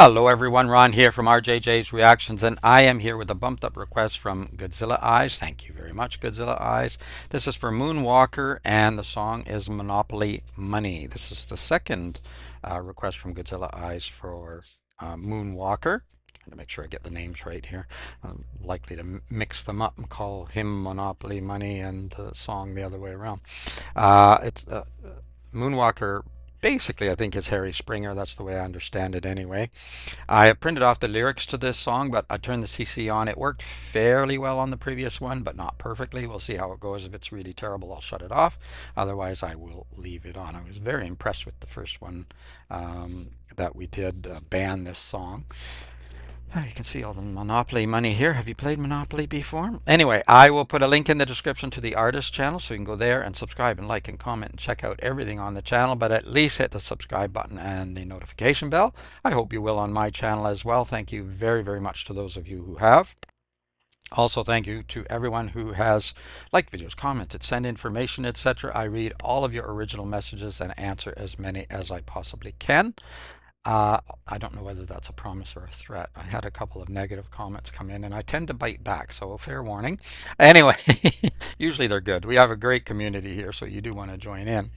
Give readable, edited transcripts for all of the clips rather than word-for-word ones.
Hello everyone, Ron here from RJJ's Reactions, and I am here with a bumped up request from Godzilla Eyes. Thank you very much, Godzilla Eyes. This is for Moonwalker, and the song is Monopoly Money. This is the second request from Godzilla Eyes for Moonwalker. To make sure I get the names right here. I'm likely to mix them up and call him Monopoly Money and the song the other way around. It's Moonwalker. Basically, I think it's Harry Springer. That's the way I understand it anyway. I have printed off the lyrics to this song, but I turned the CC on. It worked fairly well on the previous one, but not perfectly. We'll see how it goes. If it's really terrible, I'll shut it off. Otherwise, I will leave it on. I was very impressed with the first one that we did ban this song. You can see all the Monopoly money here. Have you played Monopoly before? Anyway, I will put a link in the description to the artist channel so you can go there and subscribe and like and comment and check out everything on the channel, but at least hit the subscribe button and the notification bell. I hope you will on my channel as well. Thank you very, very much to those of you who have. Also, thank you to everyone who has liked videos, commented, sent information, etc. I read all of your original messages and answer as many as I possibly can. I don't know whether that's a promise or a threat. I had a couple of negative comments come in and I tend to bite back, so fair warning. Anyway, usually they're good. We have a great community here, so you do want to join in.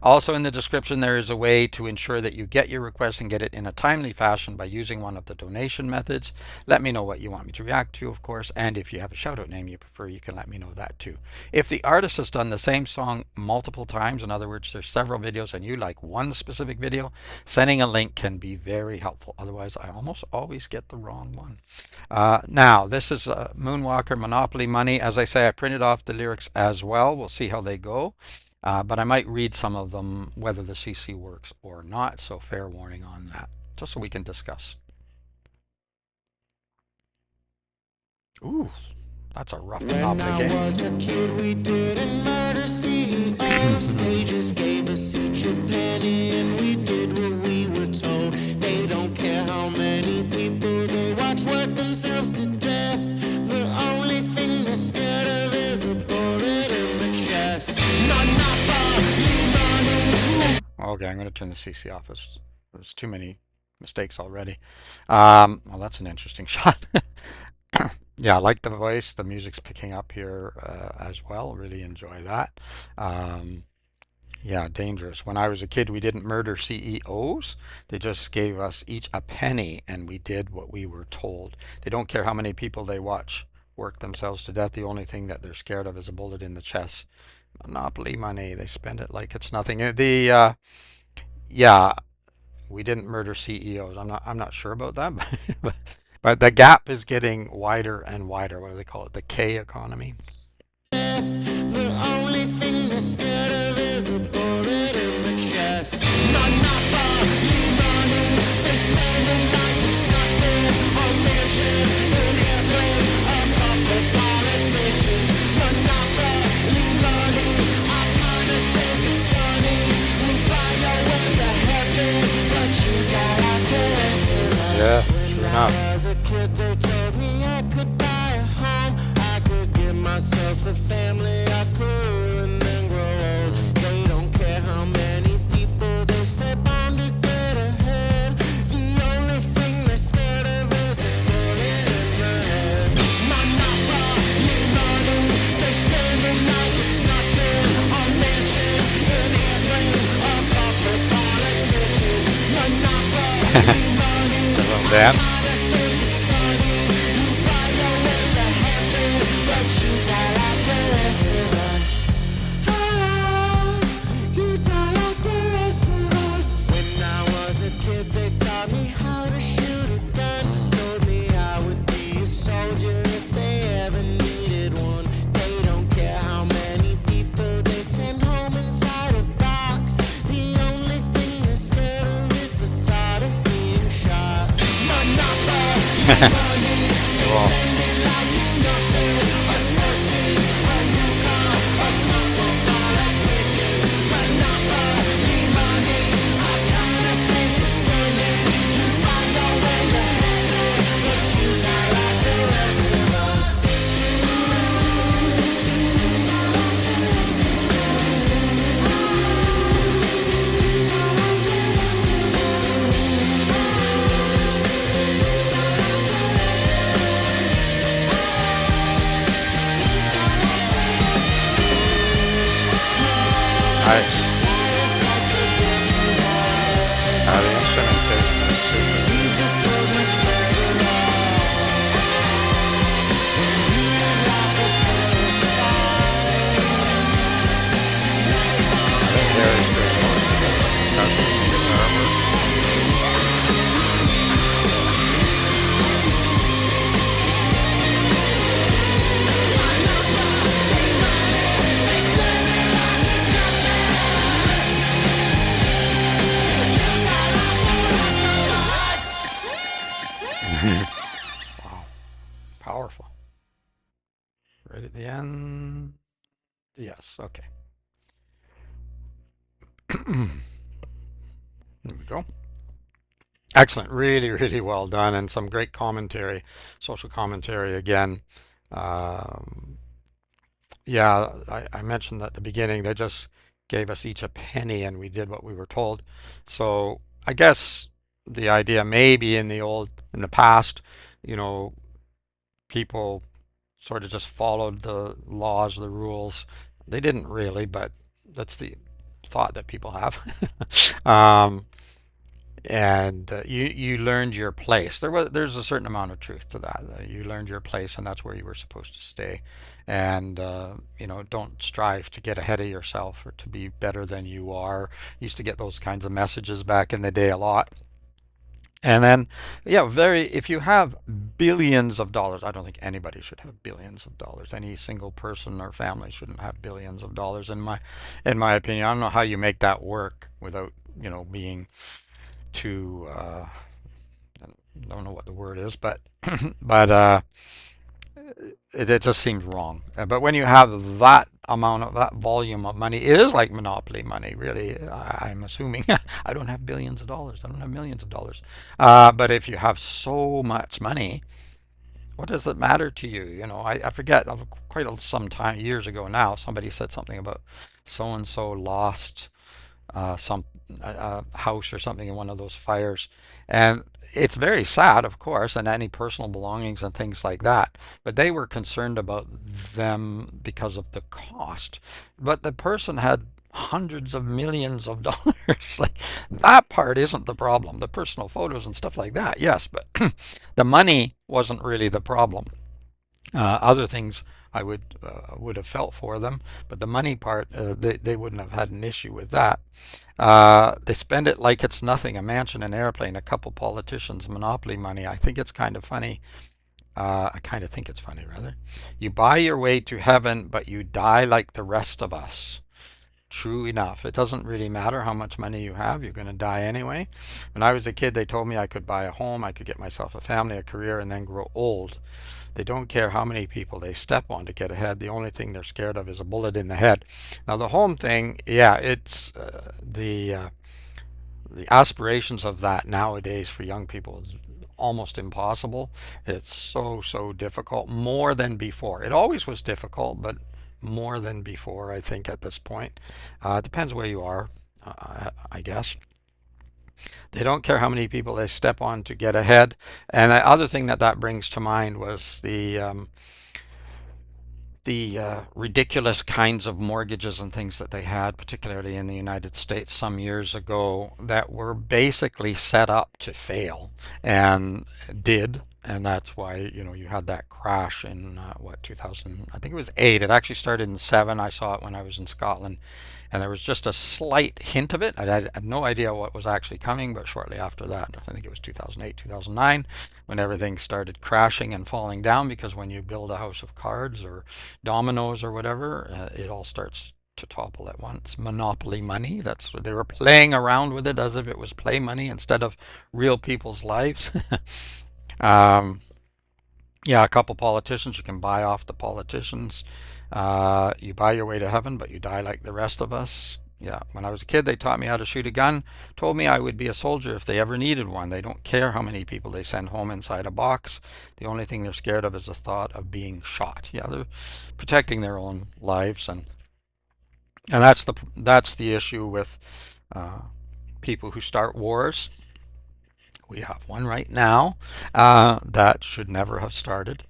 Also in the description there is a way to ensure that you get your request and get it in a timely fashion by using one of the donation methods. Let me know what you want me to react to, of course, and if you have a shout out name you prefer, you can let me know that too. If the artist has done the same song multiple times, in other words, there's several videos and you like one specific video, sending a link can be very helpful. Otherwise, I almost always get the wrong one. Now, this is Moonwalker Monopoly Money. As I say, I printed off the lyrics as well. We'll see how they go. But I might read some of them, whether the CC works or not. So fair warning on that, just so we can discuss. Ooh, that's a rough Monopoly game. When I was a kid, we didn't murder CEOs. They just gave us each a penny and we did what we were told. They don't care how many people they watch work themselves to death. The only thing they're scared of is a bullet in the chest. Okay, I'm going to turn the CC off. There's too many mistakes already. Well, that's an interesting shot. Yeah, I like the voice. The music's picking up here as well. Really enjoy that. Yeah, dangerous. When I was a kid, we didn't murder CEOs. They just gave us each a penny and we did what we were told. They don't care how many people they watch work themselves to death. The only thing that they're scared of is a bullet in the chest. Monopoly money. They spend it like it's nothing. Yeah, we didn't murder CEOs. I'm not sure about that, but the gap is getting wider and wider. What do they call it? The K economy. The only thing they're scared of is a bullet in the chest. They spend it like it's nothing. A mansion in heaven, a couple politicians. Monopoly money, I kinda think it's funny. We buy your way to heaven, but you got out the rest of us. Yeah, true enough. As a kid, they told me I could buy a home. I could give myself a family. I could and then grow old. They don't care how many people they step on to get ahead. The only thing they're scared of is a bullet in the head. Monopoly money, they spend it like it's nothing. A mansion in heaven, a couple politicians. Monopoly money, A little dance. Cool. Wow, powerful. Right at the end. Yes, okay. There we go. Excellent. Really, really well done, and some great commentary, social commentary again. Um, yeah, I mentioned at the beginning, they just gave us each a penny and we did what we were told. So I guess the idea maybe in the past, you know, people sort of just followed the laws, the rules. They didn't really, but that's the thought that people have. um, and you learned your place. There's a certain amount of truth to that. You learned your place, and that's where you were supposed to stay. And don't strive to get ahead of yourself or to be better than you are. Used to get those kinds of messages back in the day a lot. And then, yeah, if you have billions of dollars, I don't think anybody should have billions of dollars. Any single person or family shouldn't have billions of dollars, in my opinion. I don't know how you make that work without, being too, I don't know what the word is, but, but, it just seems wrong. But when you have that amount of that volume of money, it is like monopoly money, really. I'm assuming. I don't have billions of dollars. I don't have millions of dollars. But if you have so much money, what does it matter to you? I forget. Quite some time years ago now, somebody said something about so and so lost some house or something in one of those fires. And it's very sad, of course, and any personal belongings and things like that. But they were concerned about them because of the cost. But the person had hundreds of millions of dollars. Like that part isn't the problem. The personal photos and stuff like that, yes, but the money wasn't really the problem. Other things I would have felt for them, but the money part, they wouldn't have had an issue with that. They spend it like it's nothing, a mansion, an airplane, a couple politicians, monopoly money. I think it's kind of funny. I kind of think it's funny, rather. You buy your way to heaven, but you die like the rest of us. True enough. It doesn't really matter how much money you have, you're going to die anyway. When I was a kid, they told me I could buy a home, I could get myself a family, a career, and then grow old. They don't care how many people they step on to get ahead. The only thing they're scared of is a bullet in the head. Now, the home thing, yeah, it's the aspirations of that nowadays for young people is almost impossible. It's so difficult, more than before. It always was difficult, but more than before, I think, at this point. It depends where you are, I guess. They don't care how many people they step on to get ahead. And the other thing that brings to mind was the ridiculous kinds of mortgages and things that they had, particularly in the United States some years ago, that were basically set up to fail and did. And that's why, you had that crash in 2000, I think it was 8. It actually started in 7. I saw it when I was in Scotland. And there was just a slight hint of it. I had no idea what was actually coming, but shortly after that, I think it was 2008, 2009, when everything started crashing and falling down, because when you build a house of cards or dominoes or whatever, it all starts to topple at once. Monopoly money, that's what they were playing around with it as if it was play money instead of real people's lives. um, yeah, a couple politicians, you can buy off the politicians. You buy your way to heaven, but you die like the rest of us. Yeah, when I was a kid, they taught me how to shoot a gun, told me I would be a soldier if they ever needed one. They don't care how many people they send home inside a box. The only thing they're scared of is the thought of being shot. Yeah, they're protecting their own lives, and that's the issue with people who start wars. We have one right now that should never have started,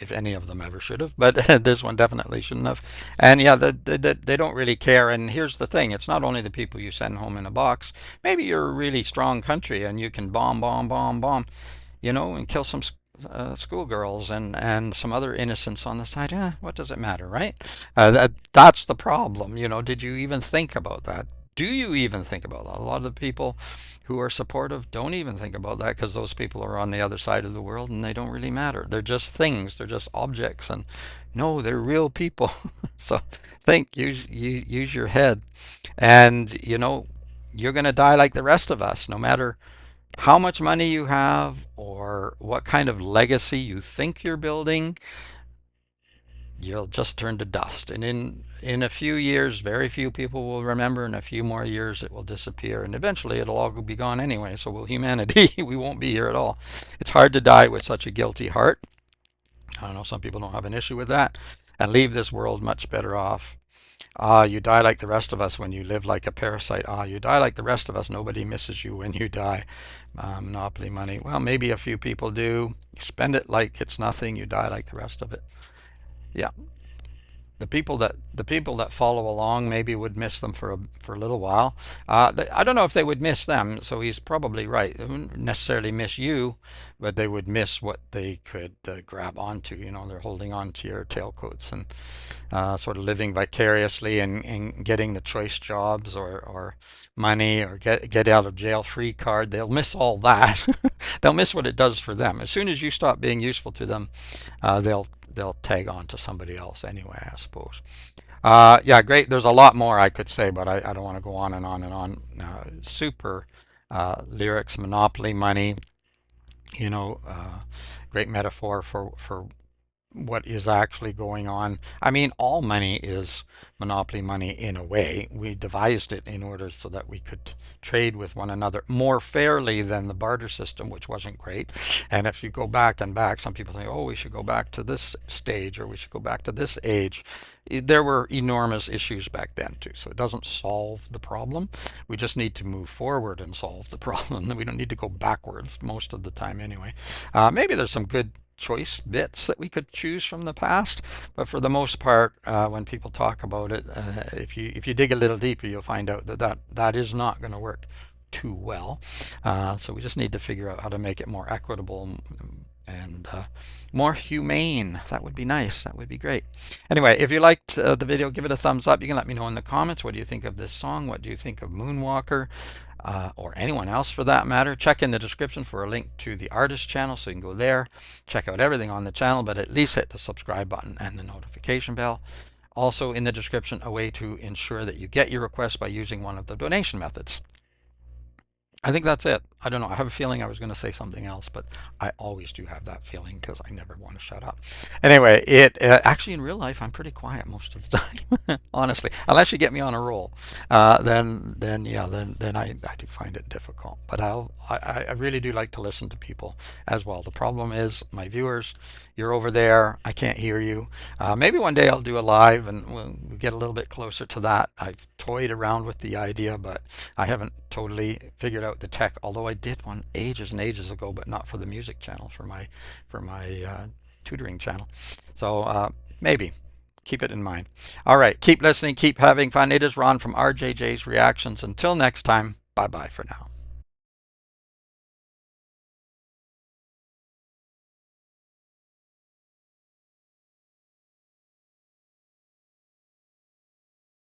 if any of them ever should have, but this one definitely shouldn't have. And yeah, they don't really care. And here's the thing, it's not only the people you send home in a box. Maybe you're a really strong country and you can bomb, and kill some schoolgirls and some other innocents on the side. What does it matter, right? That's the problem. Did you even think about that? Do you even think about that? A lot of the people who are supportive don't even think about that, because those people are on the other side of the world and they don't really matter. They're just things, they're just objects. And no, they're real people. So think, use your head. And you're going to die like the rest of us, no matter how much money you have or what kind of legacy you think you're building, you'll just turn to dust. And in a few years, very few people will remember. In a few more years, it will disappear. And eventually, it'll all be gone anyway. So will humanity. We won't be here at all. It's hard to die with such a guilty heart. I don't know, some people don't have an issue with that. And leave this world much better off. Ah, you die like the rest of us when you live like a parasite. Ah, you die like the rest of us. Nobody misses you when you die. Monopoly money. Well, maybe a few people do. You spend it like it's nothing. You die like the rest of it. Yeah, the people that follow along maybe would miss them for a little while. I don't know if they would miss them, so he's probably right. They wouldn't necessarily miss you, but they would miss what they could grab onto. They're holding on to your tailcoats and sort of living vicariously and getting the choice jobs or money or get out of jail free card. They'll miss all that. They'll miss what it does for them. As soon as you stop being useful to them, they'll tag on to somebody else anyway, I suppose. Yeah, great. There's a lot more I could say, but I don't want to go on and on and on. Super lyrics, monopoly money. You know, uh, Great metaphor for what is actually going on. I mean, all money is monopoly money in a way. We devised it in order so that we could trade with one another more fairly than the barter system, which wasn't great. And if you go back and back, some people think, oh, we should go back to this stage or we should go back to this age. There were enormous issues back then too. So it doesn't solve the problem. We just need to move forward and solve the problem. We don't need to go backwards most of the time anyway. Maybe there's some good choice bits that we could choose from the past, but for the most part, when people talk about it, if you dig a little deeper, you'll find out that is not going to work too well. So we just need to figure out how to make it more equitable and more humane. That would be nice. That would be great. Anyway, if you liked the video, give it a thumbs up. You can let me know in the comments. What do you think of this song? What do you think of Moonwalker? Or anyone else for that matter. Check in the description for a link to the artist channel so you can go there, check out everything on the channel, but at least hit the subscribe button and the notification bell. Also in the description, a way to ensure that you get your request by using one of the donation methods. I think that's it. I don't know. I have a feeling I was going to say something else, but I always do have that feeling because I never want to shut up. Anyway, it actually in real life I'm pretty quiet most of the time, honestly. Unless you get me on a roll, then yeah, then I do find it difficult. But I really do like to listen to people as well. The problem is my viewers. You're over there. I can't hear you. Maybe one day I'll do a live and we'll get a little bit closer to that. I've toyed around with the idea, but I haven't totally figured out the tech. Although I did one ages and ages ago, but not for the music channel, for my tutoring channel. So maybe keep it in mind. All right, keep listening, keep having fun. It is Ron from RJJ's Reactions. Until next time, bye bye for now.